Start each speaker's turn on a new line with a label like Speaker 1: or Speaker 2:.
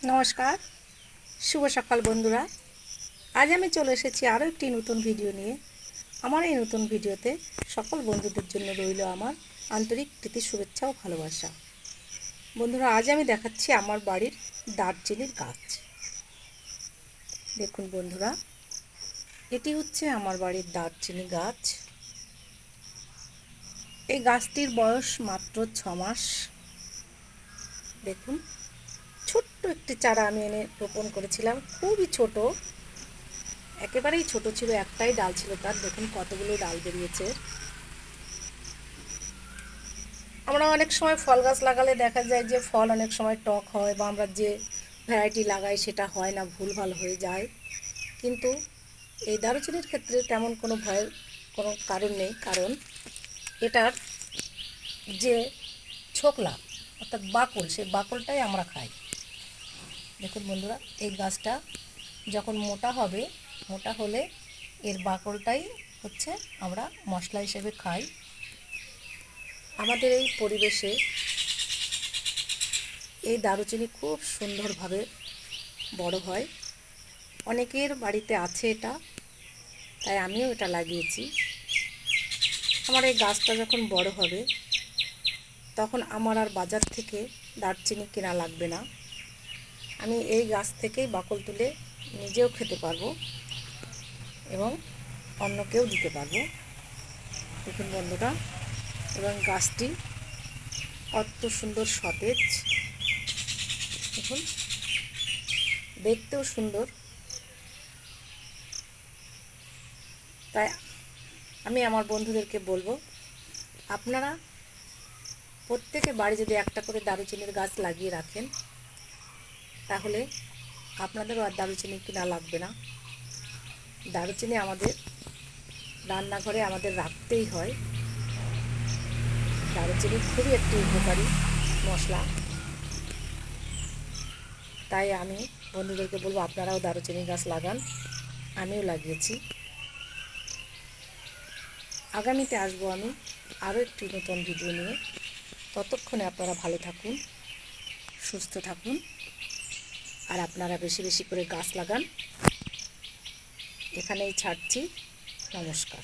Speaker 1: নমস্কার, শুভ সকাল বন্ধুরা। আজ আমি চলে এসেছি আরও একটি নতুন ভিডিও নিয়ে। আমার এই নতুন ভিডিওতে সকল বন্ধুদের জন্য রইল আমার আন্তরিক প্রীতি, শুভেচ্ছা ও ভালোবাসা। বন্ধুরা, আজ আমি দেখাচ্ছি আমার বাড়ির দারচিনির গাছ। দেখুন বন্ধুরা, এটি হচ্ছে আমার বাড়ির দারচিনি গাছ। এই গাছটির বয়স মাত্র 6 মাস। দেখুন, ছোট্ট একটি চারা আমি এনে রোপণ করেছিলাম, খুবই ছোট, একেবারেই ছোট ছিল, একটাই ডাল ছিল তার। দেখুন কতগুলো ডাল বেরিয়েছে। আমরা অনেক সময় ফল গাছ লাগালে দেখা যায় যে ফল অনেক সময় টক হয়, বা আমরা যে ভ্যারাইটি লাগাই সেটা হয় না, ভুলভাল হয়ে যায়। কিন্তু এই দারুচিনির ক্ষেত্রে তেমন কোনো ভয়ের কোনো কারণ নেই, কারণ এটার যে ছোকলা অর্থাৎ বাকল, সেই বাকলটাই আমরা খাই। দেখুন বন্ধুরা, এই গাছটা যখন মোটা হবে, মোটা হলে এর বাকলটাই হচ্ছে আমরা মশলা হিসেবে খাই। আমাদের এই পরিবেশে এই দারুচিনি খুব সুন্দরভাবে বড় হয়। অনেকের বাড়িতে আছে এটা, তাই আমিও এটা লাগিয়েছি। আমার এই গাছটা যখন বড় হবে, তখন আমার আর বাজার থেকে দারচিনি কেনা লাগবে না। আমি এই গাছ থেকেই বাকল তুলে নিজেও খেতে পারবো এবং অন্যকেও দিতে পারবো। দেখুন বন্ধুরা, এবং গাছটি কত সুন্দর সতেজ। দেখুন, দেখতেও সুন্দর। তাই আমি আমার বন্ধুদেরকে বলবো, আপনারা প্রত্যেকে বাড়ি যদি একটা করে দারুচিনির গাছ লাগিয়ে রাখেন, তাহলে আপনাদেরও আর দারুচিনি কিনা লাগবে না। দারুচিনি আমাদের রান্নাঘরে আমাদের রাখতেই হয়। দারুচিনি খুবই একটি উপকারী মশলা। তাই আমি বন্ধুদেরকে বলবো, আপনারাও দারুচিনি গাছ লাগান। আমিও লাগিয়েছি। আগামীতে আসবো আমি আরও একটি নতুন ভিডিও নিয়ে। ততক্ষণে আপনারা ভালো থাকুন, সুস্থ থাকুন, আর আপনারা বেশি বেশি করে গাছ লাগান। এখানেই ছাড়ছি। নমস্কার।